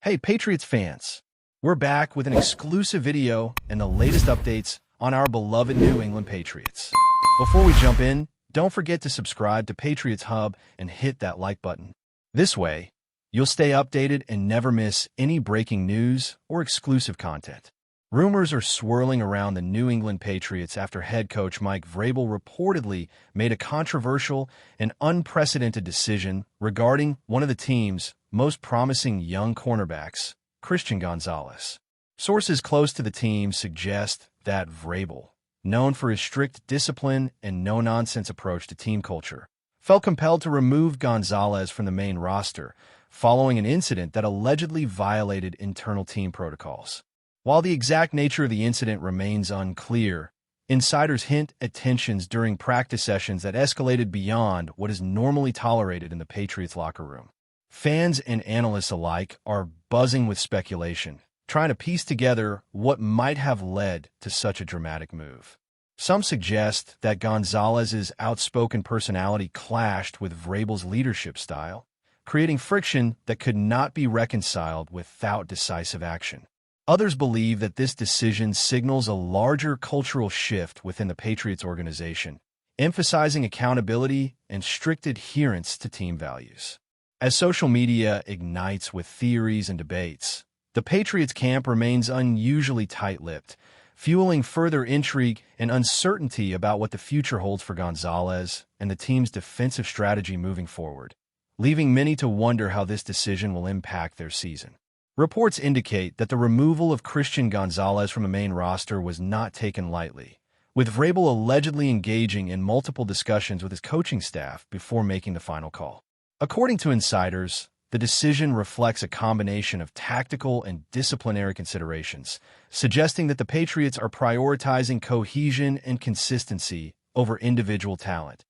Hey, Patriots fans! We're back with an exclusive video and the latest updates on our beloved New England Patriots. Before we jump in, don't forget to subscribe to Patriots Hub and hit that like button. This way, you'll stay updated and never miss any breaking news or exclusive content. Rumors are swirling around the New England Patriots after head coach Mike VRABEL reportedly made a controversial and unprecedented decision regarding one of the team's most promising young cornerbacks, Christian Gonzalez. Sources close to the team suggest that VRABEL, known for his strict discipline and no-nonsense approach to team culture, felt compelled to remove Gonzalez from the main roster following an incident that allegedly violated internal team protocols. While the exact nature of the incident remains unclear, insiders hint at tensions during practice sessions that escalated beyond what is normally tolerated in the Patriots locker room. Fans and analysts alike are buzzing with speculation, trying to piece together what might have led to such a dramatic move. Some suggest that Gonzalez's outspoken personality clashed with VRABEL's leadership style, creating friction that could not be reconciled without decisive action. Others believe that this decision signals a larger cultural shift within the Patriots organization, emphasizing accountability and strict adherence to team values. As social media ignites with theories and debates, the Patriots camp remains unusually tight-lipped, fueling further intrigue and uncertainty about what the future holds for Gonzalez and the team's defensive strategy moving forward, leaving many to wonder how this decision will impact their season. Reports indicate that the removal of Christian Gonzalez from the main roster was not taken lightly, with VRABEL allegedly engaging in multiple discussions with his coaching staff before making the final call. According to insiders, the decision reflects a combination of tactical and disciplinary considerations, suggesting that the Patriots are prioritizing cohesion and consistency over individual talent,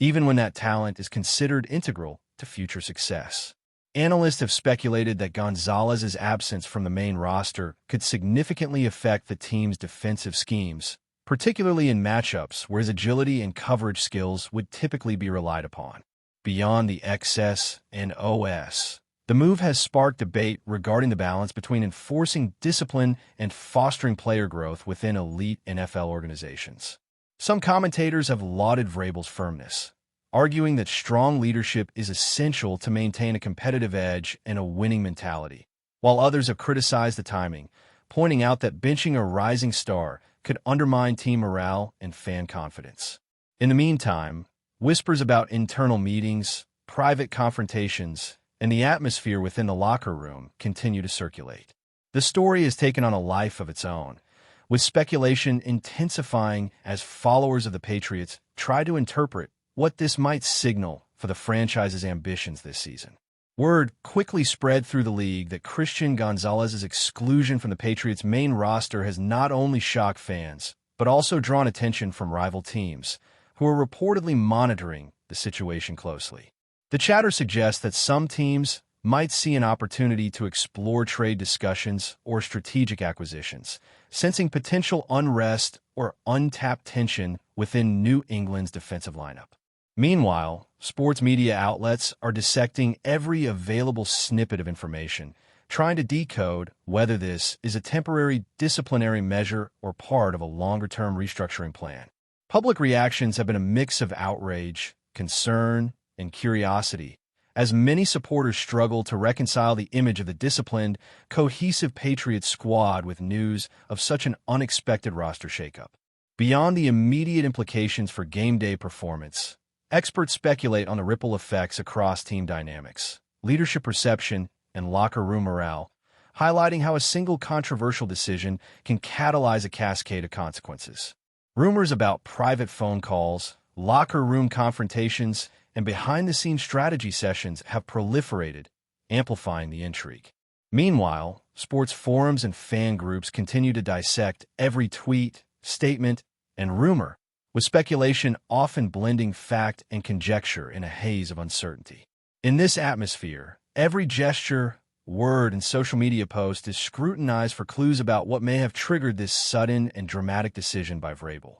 even when that talent is considered integral to future success. Analysts have speculated that Gonzalez's absence from the main roster could significantly affect the team's defensive schemes, particularly in matchups where his agility and coverage skills would typically be relied upon. Beyond the XS and OS, the move has sparked debate regarding the balance between enforcing discipline and fostering player growth within elite NFL organizations. Some commentators have lauded VRABEL's firmness, arguing that strong leadership is essential to maintain a competitive edge and a winning mentality, while others have criticized the timing, pointing out that benching a rising star could undermine team morale and fan confidence. In the meantime, whispers about internal meetings, private confrontations, and the atmosphere within the locker room continue to circulate. The story has taken on a life of its own, with speculation intensifying as followers of the Patriots try to interpret what this might signal for the franchise's ambitions this season. Word quickly spread through the league that Christian Gonzalez's exclusion from the Patriots' main roster has not only shocked fans, but also drawn attention from rival teams, who are reportedly monitoring the situation closely. The chatter suggests that some teams might see an opportunity to explore trade discussions or strategic acquisitions, sensing potential unrest or untapped tension within New England's defensive lineup. Meanwhile, sports media outlets are dissecting every available snippet of information, trying to decode whether this is a temporary disciplinary measure or part of a longer-term restructuring plan. Public reactions have been a mix of outrage, concern, and curiosity, as many supporters struggle to reconcile the image of the disciplined, cohesive Patriots squad with news of such an unexpected roster shakeup. Beyond the immediate implications for game day performance, experts speculate on the ripple effects across team dynamics, leadership perception, and locker room morale, highlighting how a single controversial decision can catalyze a cascade of consequences. Rumors about private phone calls, locker room confrontations, and behind-the-scenes strategy sessions have proliferated, amplifying the intrigue. Meanwhile, sports forums and fan groups continue to dissect every tweet, statement, and rumor, with speculation often blending fact and conjecture in a haze of uncertainty. In this atmosphere, every gesture, word, and social media post is scrutinized for clues about what may have triggered this sudden and dramatic decision by VRABEL.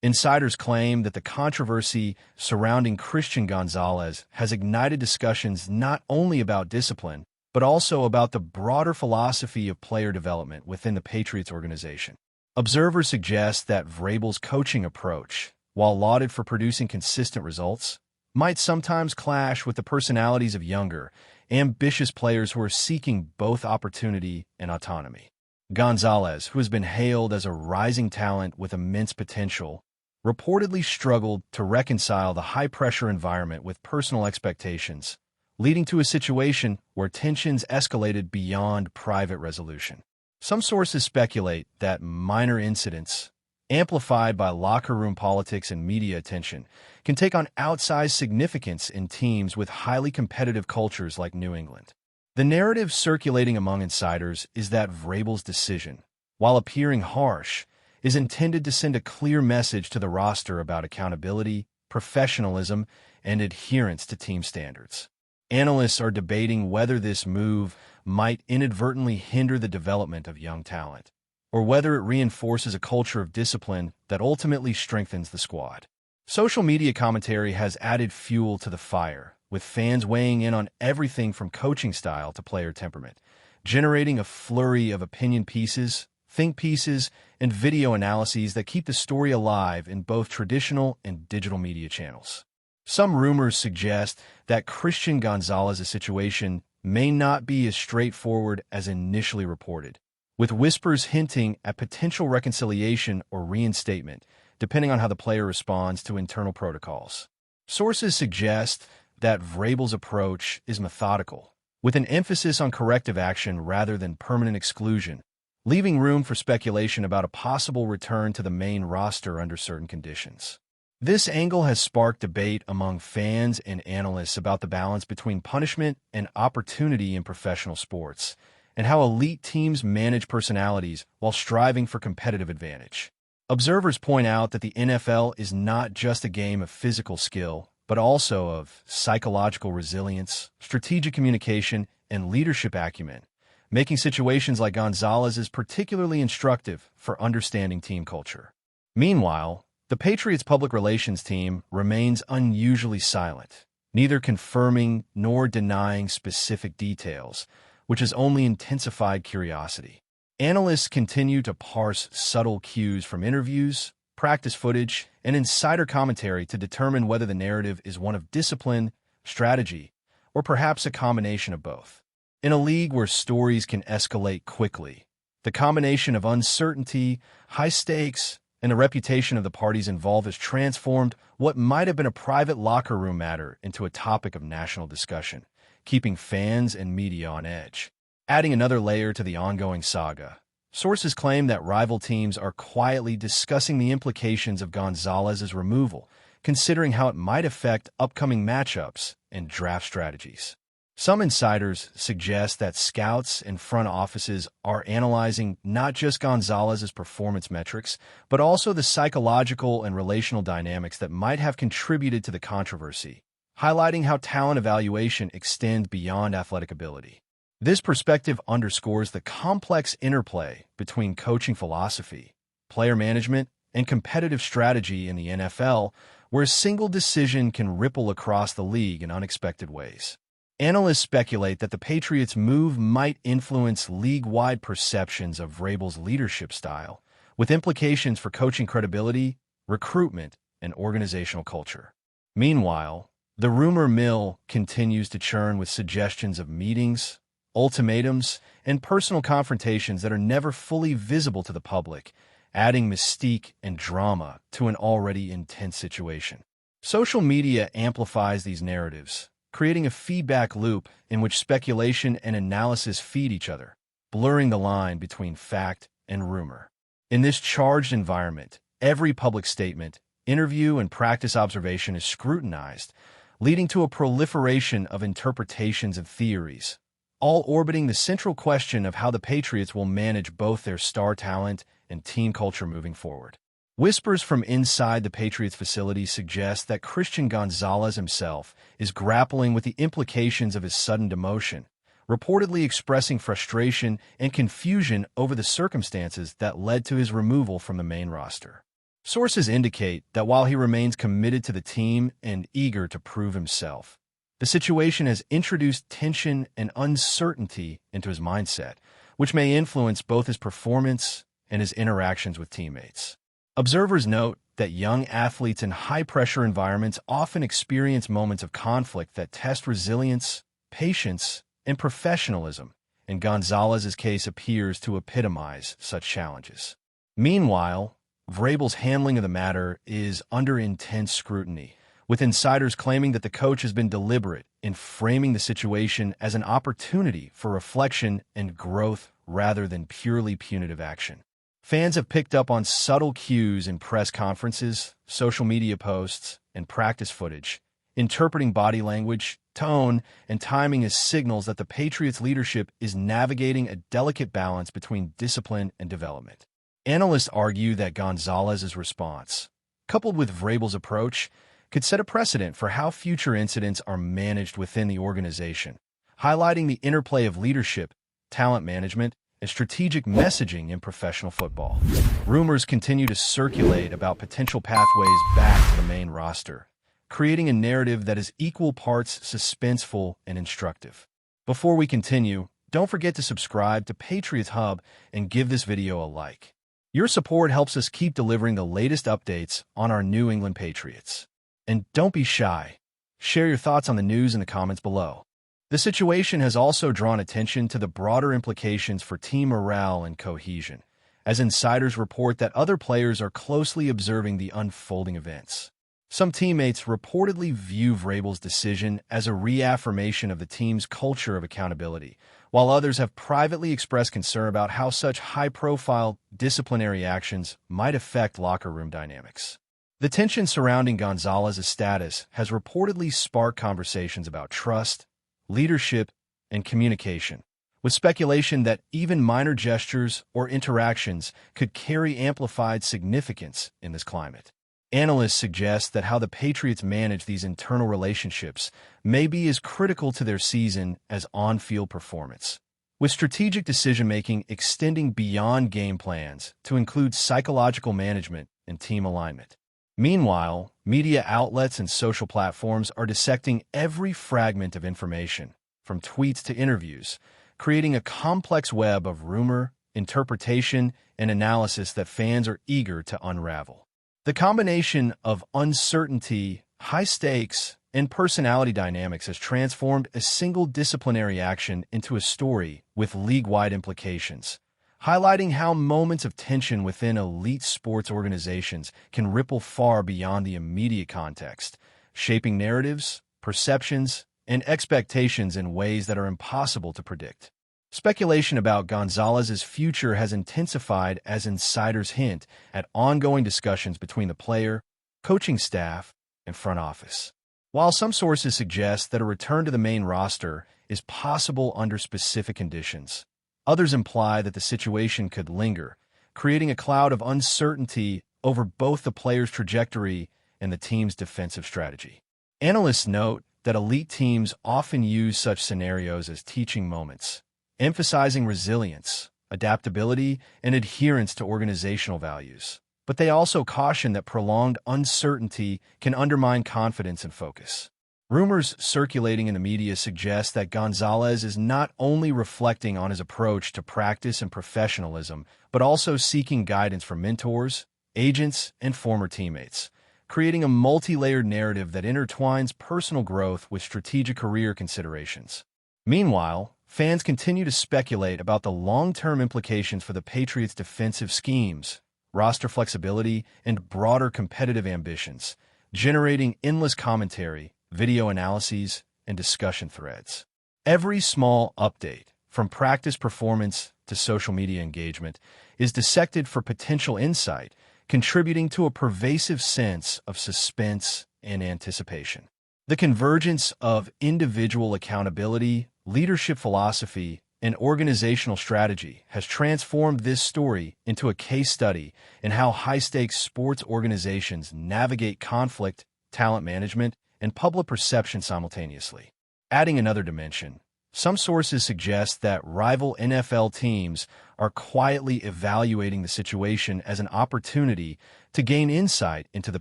Insiders claim that the controversy surrounding Christian Gonzalez has ignited discussions not only about discipline, but also about the broader philosophy of player development within the Patriots organization. Observers suggest that VRABEL's coaching approach, while lauded for producing consistent results, might sometimes clash with the personalities of younger, ambitious players who are seeking both opportunity and autonomy. Gonzalez, who has been hailed as a rising talent with immense potential, reportedly struggled to reconcile the high-pressure environment with personal expectations, leading to a situation where tensions escalated beyond private resolution. Some sources speculate that minor incidents, amplified by locker room politics and media attention, can take on outsized significance in teams with highly competitive cultures like New England. The narrative circulating among insiders is that VRABEL's decision, while appearing harsh, is intended to send a clear message to the roster about accountability, professionalism, and adherence to team standards. Analysts are debating whether this move might inadvertently hinder the development of young talent, or whether it reinforces a culture of discipline that ultimately strengthens the squad. Social media commentary has added fuel to the fire, with fans weighing in on everything from coaching style to player temperament, generating a flurry of opinion pieces, think pieces, and video analyses that keep the story alive in both traditional and digital media channels. Some rumors suggest that Christian Gonzalez's situation may not be as straightforward as initially reported, with whispers hinting at potential reconciliation or reinstatement, depending on how the player responds to internal protocols. Sources suggest that VRABEL's approach is methodical, with an emphasis on corrective action rather than permanent exclusion, leaving room for speculation about a possible return to the main roster under certain conditions. This angle has sparked debate among fans and analysts about the balance between punishment and opportunity in professional sports, and how elite teams manage personalities while striving for competitive advantage. Observers point out that the NFL is not just a game of physical skill, but also of psychological resilience, strategic communication, and leadership acumen, making situations like Gonzalez's particularly instructive for understanding team culture. Meanwhile, the Patriots' public relations team remains unusually silent, neither confirming nor denying specific details, which has only intensified curiosity. Analysts continue to parse subtle cues from interviews, practice footage, and insider commentary to determine whether the narrative is one of discipline, strategy, or perhaps a combination of both. In a league where stories can escalate quickly, the combination of uncertainty, high stakes, and the reputation of the parties involved has transformed what might have been a private locker room matter into a topic of national discussion, keeping fans and media on edge. Adding another layer to the ongoing saga, sources claim that rival teams are quietly discussing the implications of Gonzalez's removal, considering how it might affect upcoming matchups and draft strategies. Some insiders suggest that scouts and front offices are analyzing not just Gonzalez's performance metrics, but also the psychological and relational dynamics that might have contributed to the controversy, highlighting how talent evaluation extends beyond athletic ability. This perspective underscores the complex interplay between coaching philosophy, player management, and competitive strategy in the NFL, where a single decision can ripple across the league in unexpected ways. Analysts speculate that the Patriots' move might influence league-wide perceptions of VRABEL's leadership style, with implications for coaching credibility, recruitment, and organizational culture. Meanwhile, the rumor mill continues to churn with suggestions of meetings, ultimatums, and personal confrontations that are never fully visible to the public, adding mystique and drama to an already intense situation. Social media amplifies these narratives, creating a feedback loop in which speculation and analysis feed each other, blurring the line between fact and rumor. In this charged environment, every public statement, interview, and practice observation is scrutinized, leading to a proliferation of interpretations and theories, all orbiting the central question of how the Patriots will manage both their star talent and team culture moving forward. Whispers from inside the Patriots facility suggest that Christian Gonzalez himself is grappling with the implications of his sudden demotion, reportedly expressing frustration and confusion over the circumstances that led to his removal from the main roster. Sources indicate that while he remains committed to the team and eager to prove himself, The situation has introduced tension and uncertainty into his mindset, which may influence both his performance and his interactions with teammates. Observers note that young athletes in high-pressure environments often experience moments of conflict that test resilience, patience, and professionalism, and Gonzalez's case appears to epitomize such challenges. Meanwhile, VRABEL's handling of the matter is under intense scrutiny, with insiders claiming that the coach has been deliberate in framing the situation as an opportunity for reflection and growth rather than purely punitive action. Fans have picked up on subtle cues in press conferences, social media posts, and practice footage, interpreting body language, tone, and timing as signals that the Patriots leadership is navigating a delicate balance between discipline and development. Analysts argue that Gonzalez's response, coupled with VRABEL's approach, could set a precedent for how future incidents are managed within the organization, highlighting the interplay of leadership, talent management, and strategic messaging in professional football. Rumors continue to circulate about potential pathways back to the main roster, creating a narrative that is equal parts suspenseful and instructive. Before we continue, don't forget to subscribe to Patriots Hub and give this video a like. Your support helps us keep delivering the latest updates on our New England Patriots. And don't be shy. Share your thoughts on the news in the comments below. The situation has also drawn attention to the broader implications for team morale and cohesion, as insiders report that other players are closely observing the unfolding events. Some teammates reportedly view VRABEL's decision as a reaffirmation of the team's culture of accountability, while others have privately expressed concern about how such high-profile disciplinary actions might affect locker room dynamics. The tension surrounding Gonzalez's status has reportedly sparked conversations about trust, leadership, and communication, with speculation that even minor gestures or interactions could carry amplified significance in this climate. Analysts suggest that how the Patriots manage these internal relationships may be as critical to their season as on-field performance, with strategic decision-making extending beyond game plans to include psychological management and team alignment. Meanwhile, media outlets and social platforms are dissecting every fragment of information, from tweets to interviews, creating a complex web of rumor, interpretation, and analysis that fans are eager to unravel. The combination of uncertainty, high stakes, and personality dynamics has transformed a single disciplinary action into a story with league-wide implications, highlighting how moments of tension within elite sports organizations can ripple far beyond the immediate context, shaping narratives, perceptions, and expectations in ways that are impossible to predict. Speculation about Gonzalez's future has intensified as insiders hint at ongoing discussions between the player, coaching staff, and front office. While some sources suggest that a return to the main roster is possible under specific conditions, others imply that the situation could linger, creating a cloud of uncertainty over both the player's trajectory and the team's defensive strategy. Analysts note that elite teams often use such scenarios as teaching moments, emphasizing resilience, adaptability, and adherence to organizational values. But they also caution that prolonged uncertainty can undermine confidence and focus. Rumors circulating in the media suggest that Gonzalez is not only reflecting on his approach to practice and professionalism, but also seeking guidance from mentors, agents, and former teammates, creating a multi-layered narrative that intertwines personal growth with strategic career considerations. Meanwhile, fans continue to speculate about the long-term implications for the Patriots' defensive schemes, roster flexibility, and broader competitive ambitions, generating endless commentary, video analyses, and discussion threads. Every small update, from practice performance to social media engagement, is dissected for potential insight, contributing to a pervasive sense of suspense and anticipation. The convergence of individual accountability, leadership philosophy, and organizational strategy has transformed this story into a case study in how high-stakes sports organizations navigate conflict, talent management, and public perception simultaneously. Adding another dimension, some sources suggest that rival NFL teams are quietly evaluating the situation as an opportunity to gain insight into the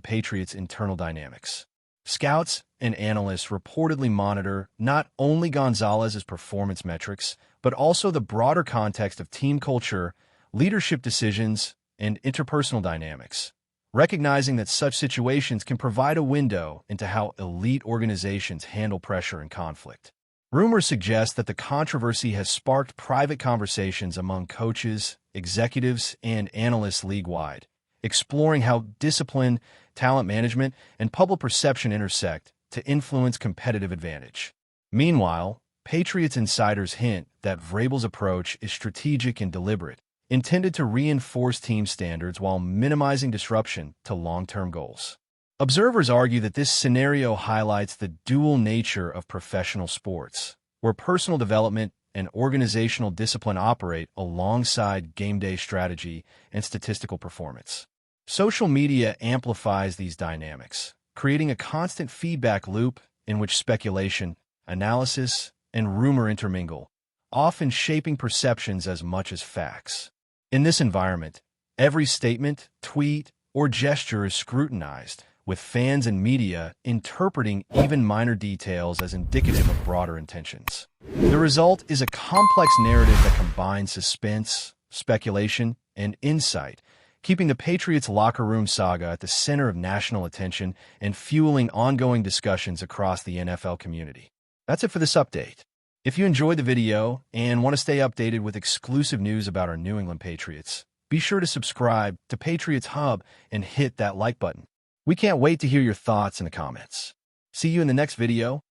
Patriots' internal dynamics. Scouts and analysts reportedly monitor not only Gonzalez's performance metrics, but also the broader context of team culture, leadership decisions, and interpersonal dynamics, recognizing that such situations can provide a window into how elite organizations handle pressure and conflict. Rumors suggest that the controversy has sparked private conversations among coaches, executives, and analysts league-wide, exploring how discipline, talent management, and public perception intersect to influence competitive advantage. Meanwhile, Patriots insiders hint that VRABEL's approach is strategic and deliberate, intended to reinforce team standards while minimizing disruption to long-term goals. Observers argue that this scenario highlights the dual nature of professional sports, where personal development and organizational discipline operate alongside game-day strategy and statistical performance. Social media amplifies these dynamics, creating a constant feedback loop in which speculation, analysis, and rumor intermingle, often shaping perceptions as much as facts. In this environment, every statement, tweet, or gesture is scrutinized, with fans and media interpreting even minor details as indicative of broader intentions. The result is a complex narrative that combines suspense, speculation, and insight, keeping the Patriots locker room saga at the center of national attention and fueling ongoing discussions across the NFL community. That's it for this update. If you enjoyed the video and want to stay updated with exclusive news about our New England Patriots, be sure to subscribe to Patriots Hub and hit that like button. We can't wait to hear your thoughts in the comments. See you in the next video.